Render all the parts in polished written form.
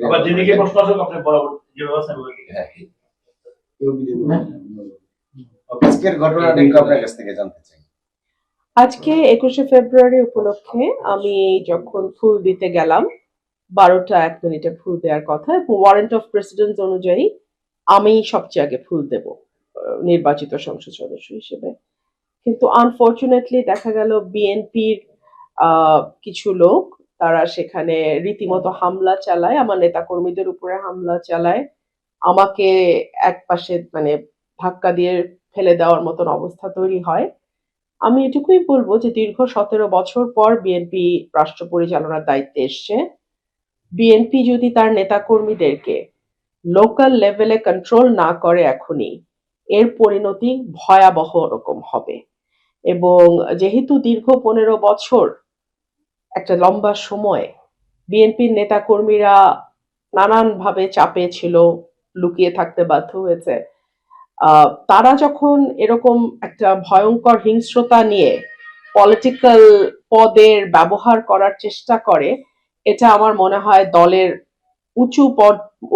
আবার যেদিকে প্রশ্ন আসুক আপনি বরাবর যে ব্যবস্থা আজকের ঘটনাটা আপনার কাছ থেকে জানতে চাই। আজকে 21শে ফেব্রুয়ারি উপলক্ষে আমি যখন ফুল দিতে গেলাম 12টা 1 মিনিটে ফুল দেওয়ার কথা, এবং ওয়ারেন্ট অফ প্রেসিডেন্ট অনুযায়ী আমি সবচেয়ে আগে ফুল দেব নির্বাচিত সংসদ সদস্য হিসেবে। কিন্তু আনফরচুনেটলি দেখা গেল বিএনপির কিছু লোক তারা সেখানে রীতিমতো হামলা চালায়, আমার নেতাকর্মীদের উপরে হামলা চালায়, আমাকে একপাশে মানে ধাক্কা দিয়ে ফেলে দেওয়ার মতন অবস্থা তৈরি হয়। আমি এটুকুই বলবো যে দীর্ঘ 17 বছর পর বিএনপি রাষ্ট্র পরিচালনার দায়িত্বে এসছে। বিএনপি যদি তার নেতাকর্মীদেরকে লোকাল লেভেলে কন্ট্রোল না করে এখনই, এর পরিণতি ভয়াবহ রকম হবে। এবং যেহেতু দীর্ঘ 15 বছর একটা লম্বা সময় বিএনপির নেতাকর্মীরা নানানভাবে চাপে ছিল, লুকিয়ে থাকতে বাধ্য হয়েছে, তারা যখন এরকম একটা ভয়ঙ্কর হিংস্রতা নিয়ে পলিটিক্যাল পদের ব্যবহার করার চেষ্টা করে, এটা আমার মনে হয় দলের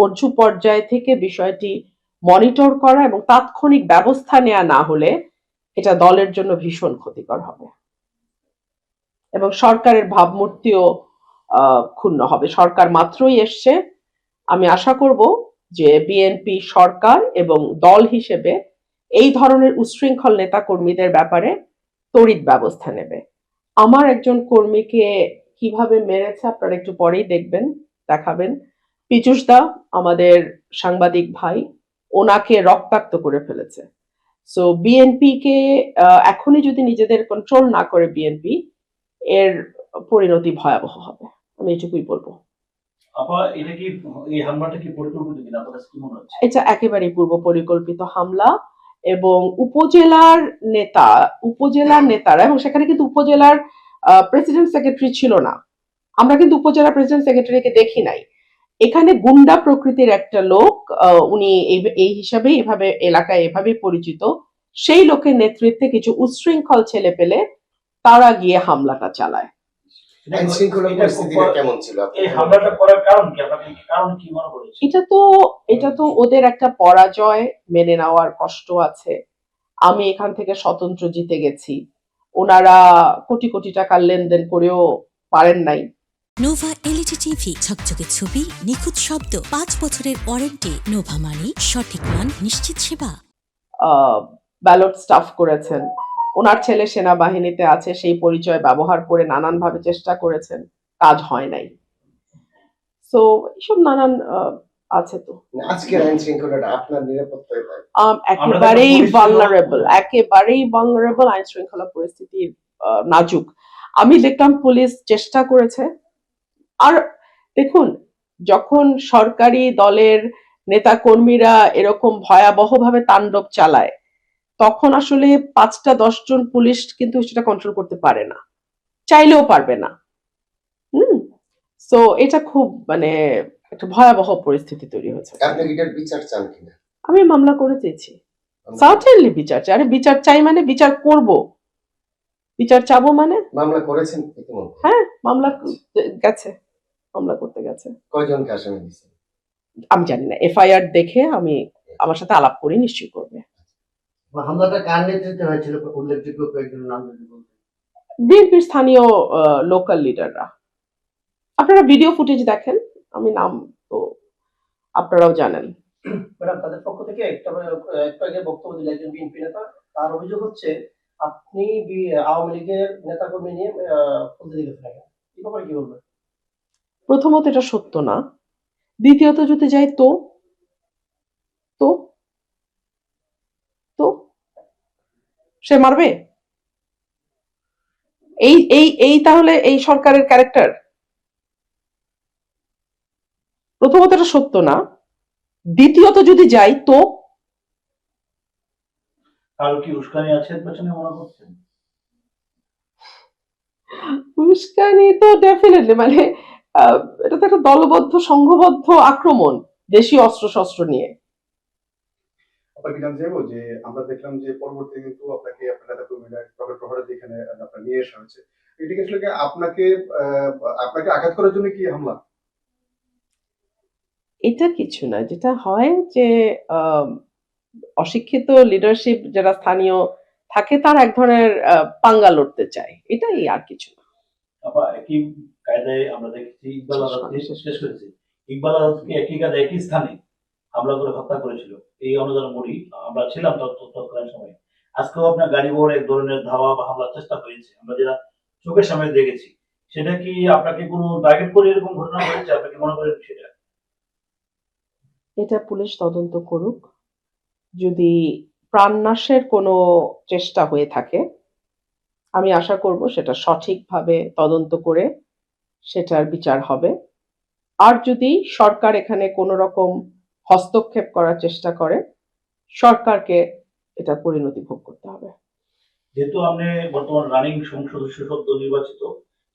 উঁচু পর্যায় থেকে বিষয়টি মনিটর করা এবং তাৎক্ষণিক ব্যবস্থা নেওয়া না হলে এটা দলের জন্য ভীষণ ক্ষতিকর হবে এবং সরকারের ভাবমূর্তিও ক্ষুণ্ণ হবে। সরকার মাত্রই এসছে, আমি আশা করব যে বিএনপি সরকার এবং দল হিসেবে এই ধরনের উচ্ছৃঙ্খল নেতাকর্মীদের ব্যাপারে তড়িৎ ব্যবস্থা নেবে। আমার একজন কর্মীকে কিভাবে মেরেছে আপনারা একটু পরেই দেখাবেন। পীযূষ দা আমাদের সাংবাদিক ভাই, ওনাকে রক্তাক্ত করে ফেলেছে। সো বিএনপি কে এখনই যদি নিজেদের কন্ট্রোল না করে বিএনপি, এর পরিণতি ভয়াবহ হবে, আমি এটুকুই বলবো। এটা একেবারেই পূর্ব পরিকল্পিত হামলা এবং উপজেলার নেতারা, এবং সেখানে কিন্তু উপজেলার প্রেসিডেন্ট সেক্রেটারি ছিল না, আমরা কিন্তু উপজেলা প্রেসিডেন্ট সেক্রেটারিকে দেখি নাই। এখানে গুন্ডা প্রকৃতির একটা লোক, উনি এই হিসাবে এভাবে এলাকায় এভাবেই পরিচিত, সেই লোকের নেতৃত্বে কিছু উচ্ছৃঙ্খল ছেলে পেলে তারা গিয়ে হামলাটা চালায়। এটা তো ওদের একটা পরাজয় মেনে নেওয়ার কষ্ট আছে। আমি এখান থেকে স্বতন্ত্র জিতে গেছি, ওনারা কোটি কোটি টাকার লেনদেন করেও পারেন নাই। নোভা এলইডি টিভি, ঝকঝকে ছবি, নিখুঁত শব্দ, 5 বছরের ওয়ারেন্টি। নোভা মানি সঠিক মান, নিশ্চিত সেবা। ব্যালট স্টাফ করেছেন, ওনার ছেলে সেনাবাহিনীতে আছে, সেই পরিচয় ব্যবহার করে নানানভাবে চেষ্টা করেছেন, কাজ হয় নাই। সো এইসব নানান আছে। তো আজকের আইন শৃঙ্খলাটা আপনার নিরাপত্তায় একেবারেই ভালনারেবল আইন শৃঙ্খলা পরিস্থিতি নাজুক। আমি দেখলাম পুলিশ চেষ্টা করেছে, আর দেখুন যখন সরকারি দলের নেতা কর্মীরা এরকম ভয়াবহভাবে তাণ্ডব চালায়, তখন আসলে 5-10 জন পুলিশ কিন্তু সেটা কন্ট্রোল করতে পারে না, চাইলেও পারবে না। সো এটা খুব মানে একটা ভয়াবহ পরিস্থিতি তৈরি হয়েছে। আপনি এটার বিচার চান কিনা? আমি মামলা করে চেয়েছি, সার্টেনলি বিচার চাই। আরে বিচার চাই মানে বিচার করব, বিচার চাবো মানে। মামলা করেছেন ইতিমধ্যে? হ্যাঁ, মামলা গেছে, মামলা করতে গেছে। কয়জনকে আসামি দিয়েছেন? আমি জানি না, এফআইআর দেখে আমি আমার সাথে আলাপ করে নিশ্চয়ই করবে। হামলাটা কার নেতৃত্বে হয়েছিল, উল্লেখযোগ্য কয়েকজন নাম যদি বলতেন? বিএনপির স্থানীয় লোকাল লিডাররা। আপনারা ভিডিও ফুটেজ দেখেন, আমি নাম তো আপনারাও জানেন। ম্যাডাম, তাদের পক্ষ থেকে একটু আগে বক্তব্য দিলেন একজন বিএনপি নেতা, তার অভিযোগ হচ্ছে আপনি আওয়ামী লীগের নেতাকর্মী নিয়ে বলতে দিয়েছেন, এই ব্যাপারে কি বলবেন? প্রথমত এটা সত্য না, দ্বিতীয়ত যদি যাই তো তো তো সে মারবে? এই তাহলে এই সরকারের ক্যারেক্টার? প্রথমত এটা সত্য না, দ্বিতীয়ত যদি যাই তো কারো কি উস্কানি আছে পেছনে মনে করছেন? উস্কানি তো ডেফিনেটলি, মানে এটা তো একটা দলবদ্ধ সংঘবদ্ধ আক্রমণ দেশীয় অস্ত্রশস্ত্র নিয়ে। আপনাকে জানতে চাইবো যে আমরা দেখলাম যে পরবর্তী কিন্তু আপনাকে আপনার নেতা কর্মীরা প্রহরে যেখানে আপনার নিয়ে আসা হয়েছে, এটা কি আসলে কি আপনাকে আপনাকে আঘাত করার জন্য কি হামলা? এটা কিছু না, যেটা হয় যে আম, অশিক্ষিত লিডারশিপ যারা স্থানীয় থাকে তার এক ধরনের পাঙ্গা লড়তে চায়, এটাই আর কিছু না। আবার একই কায়দায় আমরা দেখেছি ইকবাল আজাদকে শেষ করেছি। ইকবাল আজাদকে একই কায়দায় একই স্থানে হামলা করে হত্যা করেছিল এই অনুদান মুড়ি। আমরা ছিলাম তৎকালীন সময়। আজকেও আপনার গাড়ি বহর এক ধরনের ধাওয়া বা হামলার চেষ্টা হয়েছে, আমরা যেটা চোখের সামনে দেখেছি। সেটা কি আপনাকে কোনো টার্গেট করে এরকম ঘটনা হয়েছে, আপনি কি মনে করেন সেটা? এটা পুলিশ তদন্ত করুক। যদি প্রাণনাশের কোনো চেষ্টা হয়ে থাকে, আমি আশা করব সেটা সঠিকভাবে তদন্ত করে সেটার বিচার হবে। আর যদি সরকার এখানে কোনো রকম হস্তক্ষেপ করার চেষ্টা করে, সরকারকে এটা পরিণতি ভোগ করতে হবে। যেহেতু আপনি বর্তমান রানিং সংসদ সদস্য সদ্য নির্বাচিত,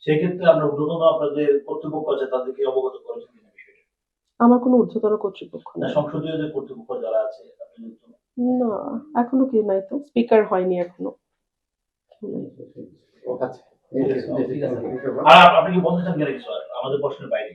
সেই ক্ষেত্রে আপনার ঊর্ধ্বতন আপনাদের কর্তৃপক্ষ আছে তাদেরকে অবগত করেছেন কিনা বিষয়টা? আমার কোনো ঊর্ধ্বতন কর্তৃপক্ষ না, নাই। সংসদীয় যে কর্তৃপক্ষ যারা আছে আপনি যেহেতু না, এখনো কি নাই তো, স্পিকার হয়নি এখনো। আচ্ছা আর আপনি কি বলতে চান কিনা কিছু আর আমাদের প্রশ্নের বাইরে?